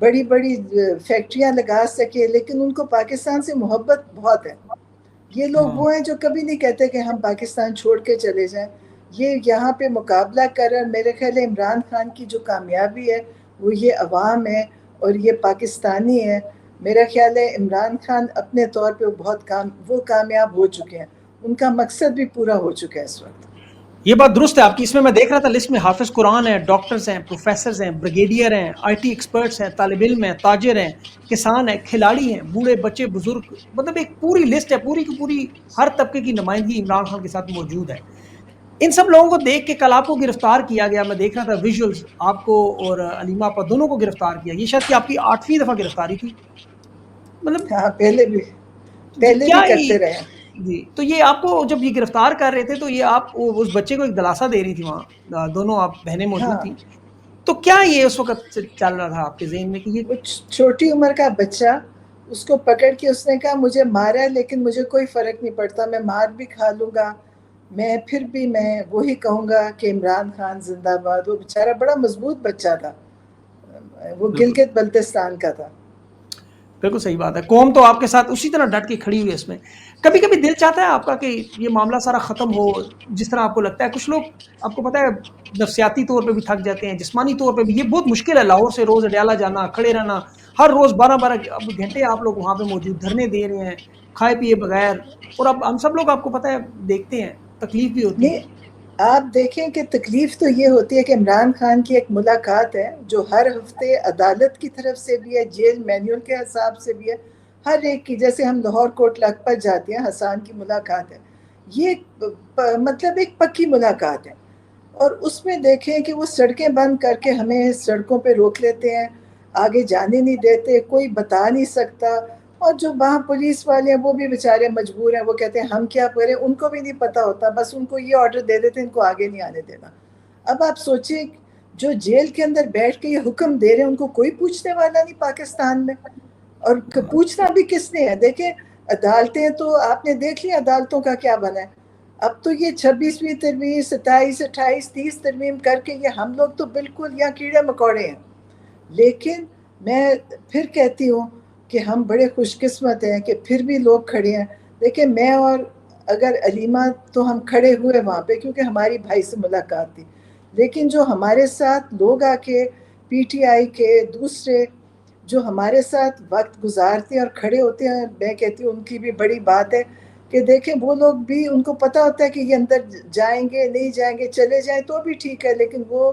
بڑی بڑی فیکٹریاں لگا سکے، لیکن ان کو پاکستان سے محبت بہت ہے. یہ لوگ وہ ہیں جو کبھی نہیں کہتے کہ ہم پاکستان چھوڑ کے چلے جائیں. یہ یہاں پہ مقابلہ کر رہے ہیں. میرے خیال ہے عمران خان کی جو کامیابی ہے وہ یہ عوام ہے اور یہ پاکستانی ہے. میرا خیال ہے عمران خان اپنے طور پہ بہت وہ کامیاب ہو چکے ہیں. ان کا مقصد بھی پورا ہو چکا ہے اس وقت. یہ بات درست ہے آپ کی. اس میں دیکھ رہا تھا لسٹ میں حافظ قرآن ہیں، ڈاکٹرز ہیں، پروفیسرز ہیں، بریگیڈیئر ہیں، آئی ٹی ایکسپرٹس ہیں، طالب علم ہیں، تاجر ہیں، کسان ہیں، کھلاڑی ہیں، بوڑھے بچے بزرگ، مطلب ایک پوری لسٹ ہے، پوری کی پوری ہر طبقے کی نمائندگی عمران خان کے ساتھ موجود ہے. ان سب لوگوں کو دیکھ کے کل آپ کو گرفتار کیا گیا. میں دیکھ رہا تھا ویژولز، آپ کو اور علیمہ آپا دونوں کو گرفتار کیا. یہ شاید کہ آپ کی 8ویں دفعہ گرفتاری تھی. مطلب ہاں پہلے جی بھی کیا کرتے رہے. جی تو یہ آپ کو جب یہ گرفتار کر رہے تھے تو یہ آپ اس بچے کو ایک دلاسا دے رہی تھی وہاں، دونوں آپ بہنیں موجود ہاں تھیں، تو کیا یہ اس وقت چل رہا تھا آپ کے ذہن میں کہ یہ وہ چھوٹی عمر کا بچہ، اس کو پکڑ کے اس نے کہا مجھے مارا ہے لیکن مجھے کوئی فرق نہیں پڑتا، میں مار بھی کھا لوں گا، میں پھر بھی میں وہی کہوں گا کہ عمران خان زندہ باد. وہ بیچارہ بڑا مضبوط بچہ تھا، وہ بالکل گلگت بلتستان کا تھا. بالکل صحیح بات ہے. قوم تو آپ کے ساتھ اسی طرح ڈٹ کے کھڑی ہوئی ہے اس میں. کبھی کبھی دل چاہتا ہے آپ کا کہ یہ معاملہ سارا ختم ہو جس طرح آپ کو لگتا ہے. کچھ لوگ آپ کو پتہ ہے نفسیاتی طور پہ بھی تھک جاتے ہیں، جسمانی طور پہ بھی. یہ بہت مشکل ہے لاہور سے روز اڈیالہ جانا، کھڑے رہنا، ہر روز 12 گھنٹے آپ لوگ وہاں پہ موجود، دھرنے دے رہے ہیں کھائے پیے بغیر. اور اب ہم سب لوگ آپ کو پتہ ہے دیکھتے ہیں، تکلیف بھی ہوتی ہے. نہیں، آپ دیکھیں کہ تکلیف تو یہ ہوتی ہے کہ عمران خان کی ایک ملاقات ہے جو ہر ہفتے عدالت کی طرف سے بھی ہے، جیل مینیول کے حساب سے بھی ہے، ہر ایک کی. جیسے ہم لاہور کوٹ لکھپت جاتے ہیں، حسان کی ملاقات ہے، یہ مطلب ایک پکی ملاقات ہے. اور اس میں دیکھیں کہ وہ سڑکیں بند کر کے ہمیں سڑکوں پہ روک لیتے ہیں، آگے جانے نہیں دیتے، کوئی بتا نہیں سکتا. اور جو وہاں پولیس والے ہیں وہ بھی بیچارے مجبور ہیں، وہ کہتے ہیں ہم کیا کریں، ان کو بھی نہیں پتا ہوتا، بس ان کو یہ آرڈر دے دیتے ہیں ان کو آگے نہیں آنے دینا. اب آپ سوچیں جو جیل کے اندر بیٹھ کے یہ حکم دے رہے ہیں ان کو کوئی پوچھنے والا نہیں پاکستان میں. اور پوچھنا بھی کس نے ہے؟ دیکھیں عدالتیں تو آپ نے دیکھ لی عدالتوں کا کیا بنا ہے. اب تو یہ 26ویں ترمیم، 27، 28، 30 ترمیم کر کے یہ ہم لوگ تو بالکل یہاں کیڑے مکوڑے ہیں. لیکن میں پھر کہتی ہوں کہ ہم بڑے خوش قسمت ہیں کہ پھر بھی لوگ کھڑے ہیں. دیکھیں میں اور اگر علیمہ تو ہم کھڑے ہوئے وہاں پہ کیونکہ ہماری بھائی سے ملاقات تھی، لیکن جو ہمارے ساتھ لوگ آ کے پی ٹی آئی کے دوسرے جو ہمارے ساتھ وقت گزارتے ہیں اور کھڑے ہوتے ہیں، میں کہتی ہوں ان کی بھی بڑی بات ہے کہ دیکھیں وہ لوگ بھی، ان کو پتہ ہوتا ہے کہ یہ اندر جائیں گے نہیں جائیں گے، چلے جائیں تو بھی ٹھیک ہے، لیکن وہ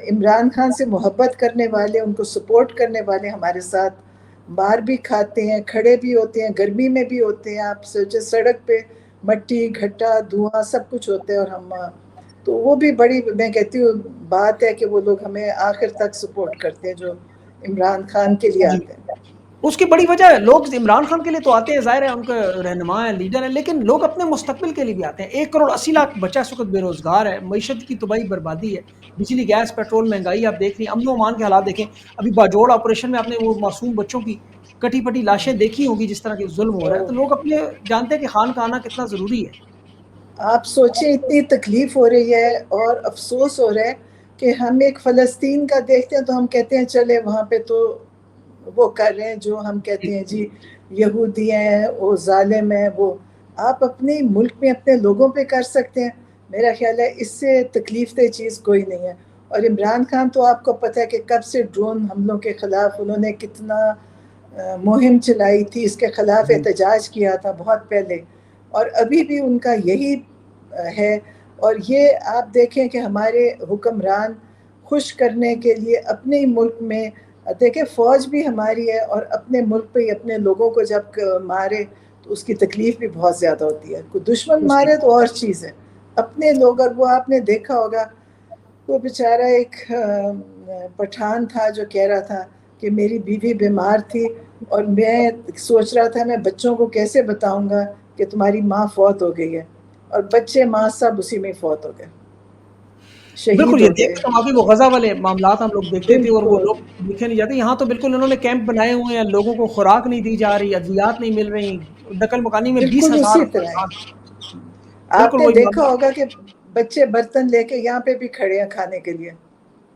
عمران خان سے محبت کرنے والے، ان کو سپورٹ کرنے والے ہمارے ساتھ مار بھی کھاتے ہیں، کھڑے بھی ہوتے ہیں، گرمی میں بھی ہوتے ہیں. آپ سوچیں سڑک پہ مٹی گھٹا دھواں سب کچھ ہوتے ہیں، اور ہم تو وہ بھی بڑی میں کہتی ہوں بات ہے کہ وہ لوگ ہمیں آخر تک سپورٹ کرتے ہیں جو عمران خان کے لیے جی آتے ہیں. اس کی بڑی وجہ ہے، لوگ عمران خان کے لیے تو آتے ہیں، ظاہر ہے ان کے رہنما ہیں، لیڈر ہیں، لیکن لوگ اپنے مستقبل کے لیے بھی آتے ہیں. 1,80,00,000 بچہ اس وقت بے روزگار ہے، معیشت کی تباہی بربادی ہے، بجلی گیس پیٹرول مہنگائی آپ دیکھ رہی ہیں، امن و امان کے حالات دیکھیں. ابھی باجوڑ آپریشن میں آپ نے وہ معصوم بچوں کی کٹی پٹی لاشیں دیکھی ہوں گی جس طرح کے ظلم ہو رہا ہے. تو لوگ اپنے جانتے ہیں کہ خان کا آنا کتنا ضروری ہے. آپ سوچیں اتنی تکلیف ہو رہی ہے اور افسوس ہو رہا ہے کہ ہم ایک فلسطین کا دیکھتے ہیں تو ہم کہتے ہیں چلے وہاں پہ تو وہ کر رہے ہیں جو ہم کہتے ہیں جی یہودی ہیں، وہ ظالم ہیں. وہ آپ اپنے ملک میں اپنے لوگوں پہ کر سکتے ہیں. میرا خیال ہے اس سے تکلیف دہ چیز کوئی نہیں ہے. اور عمران خان تو آپ کو پتہ ہے کہ کب سے ڈرون حملوں کے خلاف انہوں نے کتنا مہم چلائی تھی، اس کے خلاف احتجاج کیا تھا بہت پہلے، اور ابھی بھی ان کا یہی ہے. اور یہ آپ دیکھیں کہ ہمارے حکمران خوش کرنے کے لیے اپنے ہی ملک میں دیکھیں فوج بھی ہماری ہے، اور اپنے ملک پہ ہی اپنے لوگوں کو جب مارے تو اس کی تکلیف بھی بہت زیادہ ہوتی ہے. کوئی دشمن مارے تو اور چیز ہے، اپنے لوگ. اور وہ آپ نے دیکھا ہوگا وہ بیچارہ ایک پٹھان تھا جو کہہ رہا تھا کہ میری بیوی بیمار تھی اور میں سوچ رہا تھا میں بچوں کو کیسے بتاؤں گا کہ تمہاری ماں فوت ہو گئی ہے، اور بچے ماں سب اسی میں فوت ہو گئے، شہید بالکل یہ ہو گئے. دیکھ کر ابھی وہ غزہ والے معاملات ہم لوگ دیکھتے تھے اور وہ بالکل لوگ لکھے نہیں جاتے. یہاں تو بالکل انہوں نے کیمپ بنائے ہوئے ہیں، لوگوں کو خوراک نہیں دی جا رہی، ادویات نہیں مل رہی، نقل مکانی میں بالکل 20,000 اسی طرح ہے. انسان. آپ بالکل نے وہی دیکھا معاملہ. ہوگا کہ بچے برتن لے کے یہاں پہ بھی کھڑے ہیں کھانے کے لیے.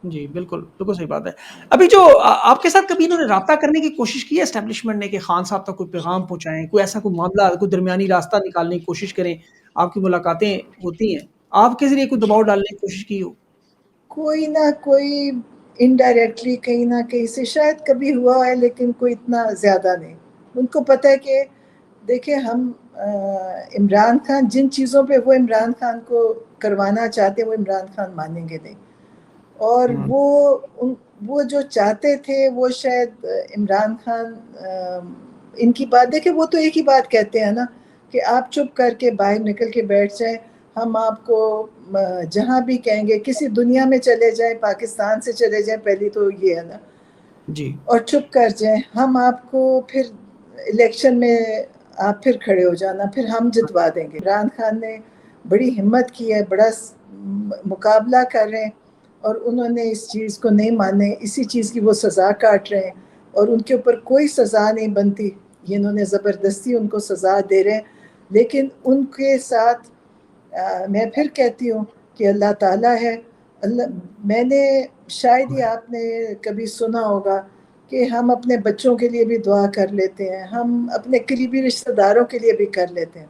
جی بالکل بالکل صحیح بات ہے. ابھی جو آپ کے ساتھ کبھی انہوں نے رابطہ کرنے کی کوشش کی ہے اسٹیبلشمنٹ نے کہ خان صاحب تک کوئی پیغام پہنچائیں, کوئی ایسا کوئی معاملہ, کوئی درمیانی راستہ نکالنے کی کوشش کریں, آپ کی ملاقاتیں ہوتی ہیں, آپ کے ذریعے کوئی دباؤ ڈالنے کی کوشش کی ہو؟ کوئی نہ کوئی انڈائریکٹلی کہیں نہ کہیں سے شاید کبھی ہوا ہے, لیکن کوئی اتنا زیادہ نہیں. ان کو پتہ ہے کہ دیکھیں ہم عمران خان جن چیزوں پہ وہ عمران خان کو کروانا چاہتے ہیں وہ عمران خان مانیں گے نہیں, اور وہ جو چاہتے تھے وہ شاید عمران خان ان کی بات دیکھیں, وہ تو ایک ہی بات کہتے ہیں نا کہ آپ چپ کر کے باہر نکل کے بیٹھ جائیں, ہم آپ کو جہاں بھی کہیں گے, کسی دنیا میں چلے جائیں, پاکستان سے چلے جائیں, پہلی تو یہ ہے نا, جی اور چپ کر جائیں, ہم آپ کو پھر الیکشن میں آپ پھر کھڑے ہو جانا, پھر ہم جتوا دیں گے. عمران خان نے بڑی ہمت کی ہے, بڑا مقابلہ کر رہے ہیں, اور انہوں نے اس چیز کو نہیں مانے, اسی چیز کی وہ سزا کاٹ رہے ہیں, اور ان کے اوپر کوئی سزا نہیں بنتی, یہ انہوں نے زبردستی ان کو سزا دے رہے ہیں. لیکن ان کے ساتھ میں پھر کہتی ہوں کہ اللہ تعالیٰ ہے. میں نے شاید ہی آپ نے کبھی سنا ہوگا کہ ہم اپنے بچوں کے لیے بھی دعا کر لیتے ہیں, ہم اپنے قریبی رشتہ داروں کے لیے بھی کر لیتے ہیں,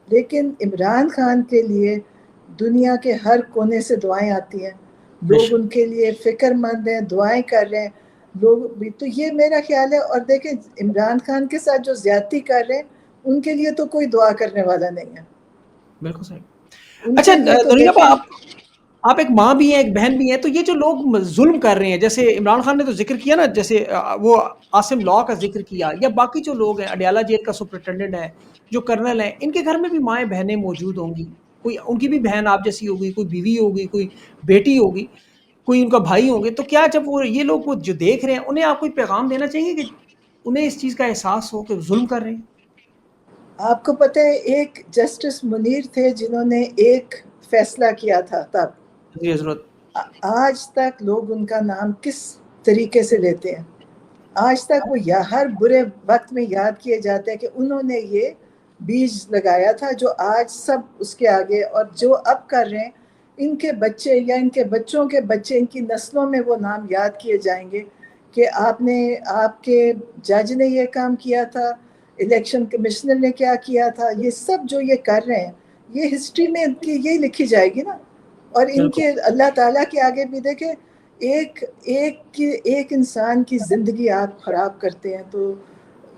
لیکن عمران خان کے لیے دنیا کے ہر کونے سے دعائیں آتی ہیں, لوگ ان کے لیے فکر مند ہیں, دعائیں کر رہے ہیں لوگ بھی. تو یہ میرا خیال ہے. اور دیکھیں عمران خان کے ساتھ جو زیادتی کر رہے ہیں ان کے لیے تو کوئی دعا کرنے والا نہیں ہے. بالکل صحیح. ان اچھا کے لیے تو نورین دیکھیں, آپ ایک ماں بھی ہیں, ایک بہن بھی ہیں, تو یہ جو لوگ ظلم کر رہے ہیں, جیسے عمران خان نے تو ذکر کیا نا, جیسے وہ عاصم لاء کا ذکر کیا, یا باقی جو لوگ ہیں, اڈیالہ جیل کا سپرنٹینڈنٹ ہے, جو کرنل ہیں, ان کے گھر میں بھی مائیں بہنیں موجود ہوں گی, کوئی ان کی بھی بہن آپ جیسی ہوگی, کوئی بیوی ہوگی, کوئی بیٹی ہوگی, کوئی ان کا بھائی ہوں گے. تو کیا جب وہ یہ لوگ جو دیکھ رہے ہیں انہیں آپ کوئی پیغام دینا چاہیے کہ انہیں اس چیز کا احساس ہو کہ ظلم کر رہے ہیں؟ آپ کو پتہ ہے ایک جسٹس منیر تھے جنہوں نے ایک فیصلہ کیا تھا تب, جی حضرت. آج تک لوگ ان کا نام کس طریقے سے لیتے ہیں, آج تک وہ ہر برے وقت میں یاد کیے جاتے ہیں کہ انہوں نے یہ بیج لگایا تھا جو آج سب اس کے آگے, اور جو اب کر رہے ہیں ان کے بچے یا ان کے بچوں کے بچے, ان کی نسلوں میں وہ نام یاد کیے جائیں گے کہ آپ کے جج نے یہ کام کیا تھا, الیکشن کمشنر نے کیا کیا تھا. یہ سب جو یہ کر رہے ہیں یہ ہسٹری میں ان کی یہی لکھی جائے گی نا. اور ان بالکل کے اللہ تعالیٰ کے آگے بھی دیکھیں, ایک انسان کی زندگی آپ خراب کرتے ہیں تو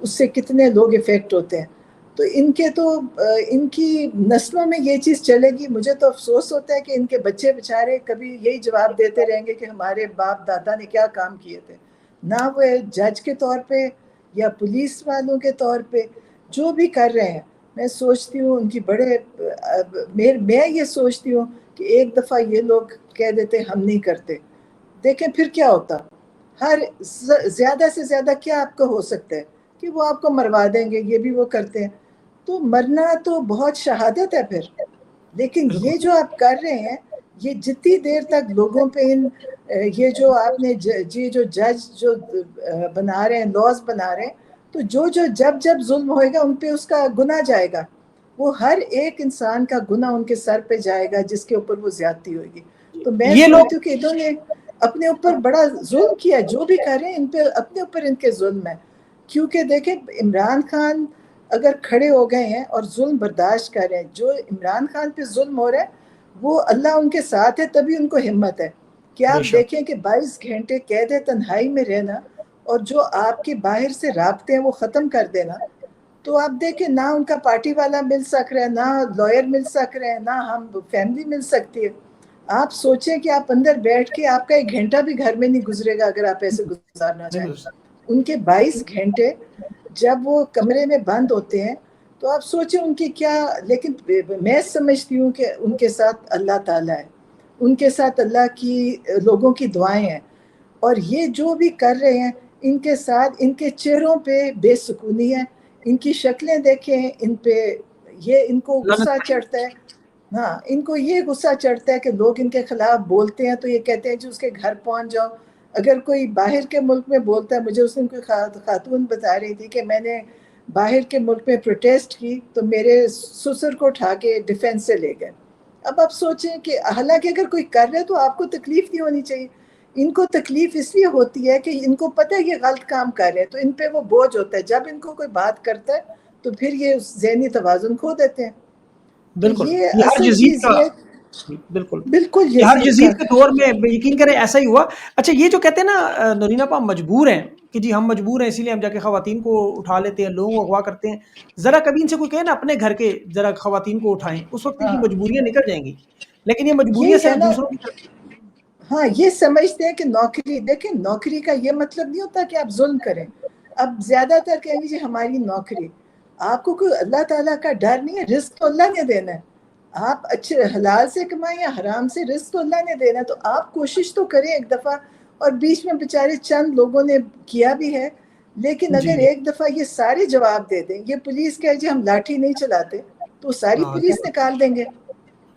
اس سے کتنے لوگ افیکٹ ہوتے ہیں. تو ان کی نسلوں میں یہ چیز چلے گی. مجھے تو افسوس ہوتا ہے کہ ان کے بچے بچارے کبھی یہی جواب دیتے رہیں گے کہ ہمارے باپ دادا نے کیا کام کیے تھے, نہ وہ جج کے طور پہ یا پولیس والوں کے طور پہ جو بھی کر رہے ہیں. میں سوچتی ہوں ان کی میں یہ سوچتی ہوں کہ ایک دفعہ یہ لوگ کہہ دیتے ہم نہیں کرتے, دیکھیں پھر کیا ہوتا. زیادہ سے زیادہ کیا آپ کو ہو سکتا ہے کہ وہ آپ کو مروا دیں گے, یہ بھی وہ کرتے ہیں. تو مرنا تو بہت شہادت ہے پھر, لیکن یہ جو آپ کر رہے ہیں یہ جتنی دیر تک لوگوں پہ یہ جو آپ نے جو جج جو بنا رہے ہیں, لاز بنا رہے ہیں, تو جب ظلم ہوئے گا ان پہ اس کا گناہ جائے گا, وہ ہر ایک انسان کا گناہ ان کے سر پہ جائے گا جس کے اوپر وہ زیادتی ہوئے گی. تو میں یہ لوگ سوچتی ہوں کہ انہوں نے اپنے اوپر بڑا ظلم کیا, جو بھی کر رہے ہیں ان پہ اپنے اوپر ان کے ظلم ہے. کیونکہ دیکھیں عمران خان اگر کھڑے ہو گئے ہیں اور ظلم برداشت کر رہے ہیں, جو عمران خان پہ ظلم ہو رہا ہے وہ اللہ ان کے ساتھ ہے, تبھی ان کو ہمت ہے. کہ بے آپ شک دیکھیں کہ 22 گھنٹے قید تنہائی میں رہنا اور جو آپ کے باہر سے رابطے ہیں وہ ختم کر دینا, تو آپ دیکھیں نہ ان کا پارٹی والا مل سک رہا ہے, نہ لائر مل سک رہے ہیں, نہ ہم فیملی مل سکتی ہے. آپ سوچیں کہ آپ اندر بیٹھ کے آپ کا 1 گھنٹہ بھی گھر میں نہیں گزرے گا اگر آپ ایسے گزارنا چاہیں. ان کے 22 گھنٹے جب وہ کمرے میں بند ہوتے ہیں تو آپ سوچیں ان کی کیا. لیکن میں سمجھتی ہوں کہ ان کے ساتھ اللہ تعالیٰ ہے, ان کے ساتھ اللہ کی لوگوں کی دعائیں ہیں, اور یہ جو بھی کر رہے ہیں ان کے ساتھ ان کے چہروں پہ بے سکونی ہے. ان کی شکلیں دیکھیں, ان کو غصہ چڑھتا ہے. ہاں, ان کو یہ غصہ چڑھتا ہے کہ لوگ ان کے خلاف بولتے ہیں تو یہ کہتے ہیں جو اس کے گھر پہنچ جاؤ. اگر کوئی باہر کے ملک میں بولتا ہے, مجھے اس دن کوئی خاتون بتا رہی تھی کہ میں نے باہر کے ملک میں پروٹیسٹ کی تو میرے سسر کو اٹھا کے ڈیفینس سے لے گئے. اب آپ سوچیں کہ حالانکہ اگر کوئی کر رہے تو آپ کو تکلیف نہیں ہونی چاہیے, ان کو تکلیف اس لیے ہوتی ہے کہ ان کو پتہ ہے یہ غلط کام کر رہے ہیں، تو ان پہ وہ بوجھ ہوتا ہے. جب ان کو کوئی بات کرتا ہے تو پھر یہ ذہنی توازن کھو دیتے ہیں. تو بالکل، یہ یہ ہر اصل جزیر چیز کا یہ بالکل، بالکل یہ ہر کا جزیر کے دور میں یقین کریں ایسا ہی ہوا. اچھا یہ جو کہتے ہیں نا نورین آپا مجبور ہیں کہ جی ہم مجبور ہیں اسی لیے ہم جا کے خواتین کو اٹھا لیتے ہیں، لوگوں کو اغوا کرتے ہیں. ذرا کبھی ان سے کوئی کہے نا اپنے گھر کے ذرا خواتین کو اٹھائیں، اس وقت ان کی ہاں مجبوریاں نکل جائیں گی. لیکن یہ یہ مجبوریاں ہے صرف نا. دوسروں کی طرف. ہاں یہ سمجھتے ہیں کہ نوکری، دیکھیں نوکری کا یہ مطلب نہیں ہوتا کہ آپ ظلم کریں. اب زیادہ تر کہیں گے جی ہماری نوکری. آپ کو کوئی اللہ تعالیٰ کا ڈر نہیں ہے؟ رزق تو اللہ نے دینا ہے. آپ اچھے حلال سے کمائیں یا حرام سے، رزق تو اللہ نے دینا ہے. تو آپ کوشش تو کریں ایک دفعہ. اور بیچ میں بیچارے چند لوگوں نے کیا بھی ہے، لیکن جی اگر جی ایک دفعہ یہ سارے جواب دے دیں، یہ پولیس کہے جی ہم لاٹھی نہیں چلاتے، تو ساری ہاں پولیس نکال دیں گے.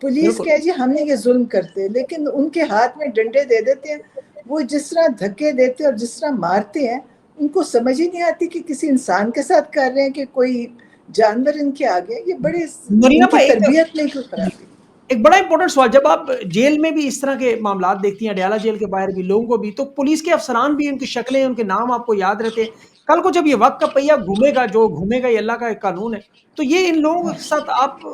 پولیس بالکل کہے جی ہم نے یہ ظلم کرتے، لیکن ان کے ہاتھ میں ڈنڈے دے دیتے ہیں. وہ جس طرح دھکے دیتے اور جس طرح مارتے ہیں، ان کو سمجھ ہی نہیں آتی کہ کسی انسان کے ساتھ کر رہے ہیں کہ کوئی جانور ان کے آگے. یہ بڑے نورین ان کی آپا تربیت میں کوئی خرابی. ایک بڑا امپورٹنٹ سوال، جب آپ جیل میں بھی اس طرح کے معاملات دیکھتی ہیں، اڈیالہ جیل کے باہر بھی لوگوں کو بھی، تو پولیس کے افسران بھی ان کی شکلیں ان کے نام آپ کو یاد رہتے ہیں. کل کو جب یہ وقت کا پہیہ گھومے گا، جو گھومے گا یہ اللہ کا ایک قانون ہے، تو یہ ان لوگوں کے ساتھ آپ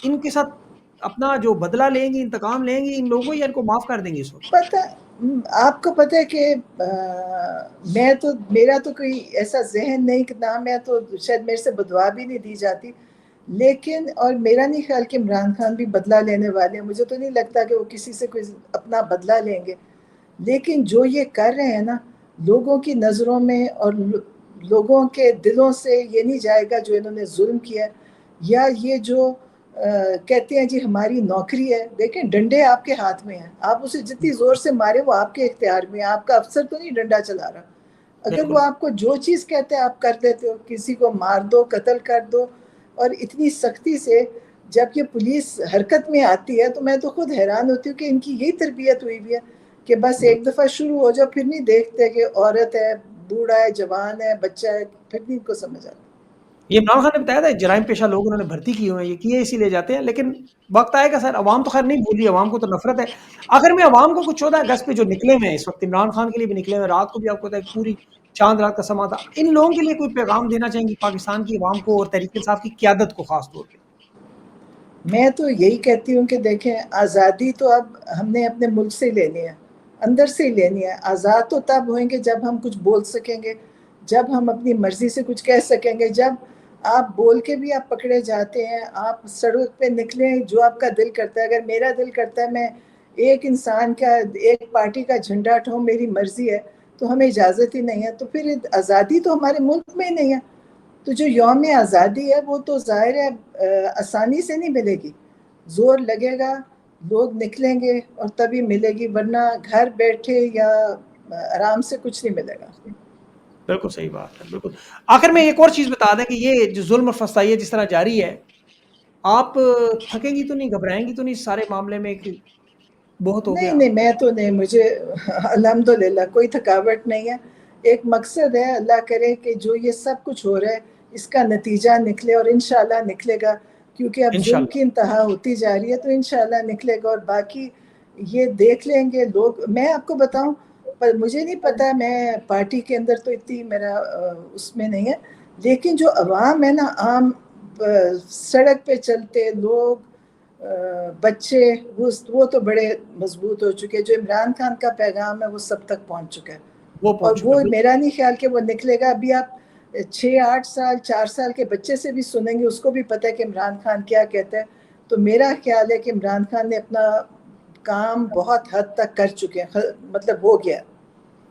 ان کے ساتھ اپنا جو بدلہ لیں گی، انتقام لیں گی ان لوگوں، یا ان کو معاف کر دیں گے اس وقت؟ پتہ آپ کو پتہ ہے کہ میں تو میرا تو کوئی ایسا ذہن نہیں کہ نہ، میں تو شاید میرے سے بدوا بھی نہیں دی جاتی. لیکن اور میرا نہیں خیال کہ عمران خان بھی بدلہ لینے والے ہیں. مجھے تو نہیں لگتا کہ وہ کسی سے کوئی اپنا بدلہ لیں گے. لیکن جو یہ کر رہے ہیں نا، لوگوں کی نظروں میں اور لوگوں کے دلوں سے یہ نہیں جائے گا جو انہوں نے ظلم کیا. یا یہ جو کہتے ہیں جی ہماری نوکری ہے، دیکھیں ڈنڈے آپ کے ہاتھ میں ہیں. آپ اسے جتنی زور سے مارے وہ آپ کے اختیار میں ہے. آپ کا افسر تو نہیں ڈنڈا چلا رہا. اگر وہ بالکل آپ کو جو چیز کہتے ہیں آپ کر دیتے ہو، کسی کو مار دو، قتل کر دو. اور اتنی سختی سے جب یہ پولیس حرکت میں آتی ہے تو میں تو خود حیران ہوتی ہوں کہ ان کی یہی تربیت ہوئی بھی ہے کہ بس ایک دفعہ شروع ہو جاؤ، پھر نہیں دیکھتے کہ عورت ہے، بوڑھا ہے، جوان ہے، بچہ ہے، پھر نہیں ان کو سمجھ آتا. یہ عمران خان نے بتایا تھا جرائم پیشہ لوگ انہوں نے بھرتی کیے ہوئے ہیں، یہ کیے اسی لے جاتے ہیں. لیکن وقت آئے گا سر، عوام تو خیر نہیں بھولی، عوام کو تو نفرت ہے. آخر میں عوام کو کچھ 14 اگست پہ جو نکلے ہوئے ہیں اس وقت، عمران خان کے لیے بھی نکلے ہوئے، رات کو بھی آپ کو پتا ہے پوری چاند رات کا سما تھا، ان لوگوں کے لیے کوئی پیغام دینا چاہیں گے پاکستان کی عوام کو اور تحریک انصاف کی قیادت کو خاص طور پہ؟ میں تو یہی کہتی ہوں کہ دیکھیں آزادی تو اب ہم نے اپنے ملک سے لینی ہے، اندر سے ہی لینی ہے. آزاد تو تب ہوئیں گے جب ہم کچھ بول سکیں گے، جب ہم اپنی مرضی سے کچھ کہہ سکیں گے. جب آپ بول کے بھی آپ پکڑے جاتے ہیں، آپ سڑک پہ نکلیں جو آپ کا دل کرتا ہے. اگر میرا دل کرتا ہے میں ایک انسان کا، ایک پارٹی کا جھنڈا اٹھاؤں، میری مرضی ہے، تو ہمیں اجازت ہی نہیں ہے. تو پھر آزادی تو ہمارے ملک میں ہی نہیں ہے. تو جو یوم آزادی ہے وہ تو ظاہر ہے آسانی سے نہیں ملے گی. زور لگے گا، لوگ نکلیں گے اور تبھی ملے گی، ورنہ گھر بیٹھے یا آرام سے کچھ نہیں ملے گا. بالکل صحیح بات ہے، بالکل. آخر میں ایک اور چیز بتا دیں کہ یہ جو ظلم اور فسطائیت جس طرح جاری ہے، آپ تھکیں گی تو نہیں، گھبرائیں گی تو نہیں اس سارے معاملے میں کہ بہت ہو نہیں گیا؟ نہیں، میں تو نہیں، مجھے الحمدللہ کوئی تھکاوٹ نہیں ہے. ایک مقصد ہے، اللہ کرے کہ جو یہ سب کچھ ہو رہا ہے اس کا نتیجہ نکلے، اور انشاءاللہ نکلے گا. کیونکہ اب ظلم انشاءاللہ. کی انتہا ہوتی جا رہی ہے، تو انشاءاللہ نکلے گا. اور باقی یہ دیکھ لیں گے لوگ. میں آپ کو بتاؤں، پر مجھے نہیں پتا، میں پارٹی کے اندر تو اتنی میرا اس میں نہیں ہے، لیکن جو عوام ہے نا، عام سڑک پہ چلتے لوگ، بچے، وہ تو بڑے مضبوط ہو چکے. جو عمران خان کا پیغام ہے وہ سب تک پہنچ چکا ہے. وہ اور پہنچ چکا وہ ہے، بالکل. میرا نہیں خیال کہ وہ نکلے گا. ابھی آپ 6 8 سال 4 سال کے بچے سے بھی سنیں گے، اس کو بھی پتہ ہے کہ عمران خان کیا کہتا ہے. تو میرا خیال ہے کہ عمران خان نے اپنا کام بہت حد تک کر چکے ہیں، مطلب ہو گیا.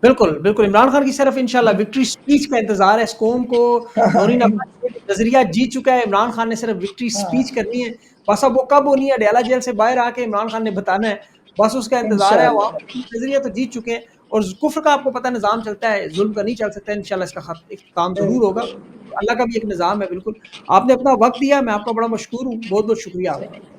بالکل بالکل. عمران خان کی صرف انشاءاللہ وکٹری سپیچ کا انتظار ہے اس قوم کو. نورین افغان نظریہ جیت چکا ہے، عمران خان نے صرف وکٹری ہاں سپیچ کرنی ہے. بس اب وہ کب ہونی ہے، اڈیالہ جیل سے باہر آ کے عمران خان نے بتانا ہے، بس اس کا انتظار ہے. انشاءاللہ. عوام نظریہ تو جیت چکے ہیں، اور کفر کا آپ کو پتہ نظام چلتا ہے، ظلم کا نہیں چل سکتا. انشاءاللہ اس کا اختتام ضرور ہوگا. بالکل. اللہ کا بھی ایک نظام ہے. بالکل. آپ نے اپنا وقت دیا، میں آپ کا بڑا مشکور ہوں، بہت بہت شکریہ آپ کا.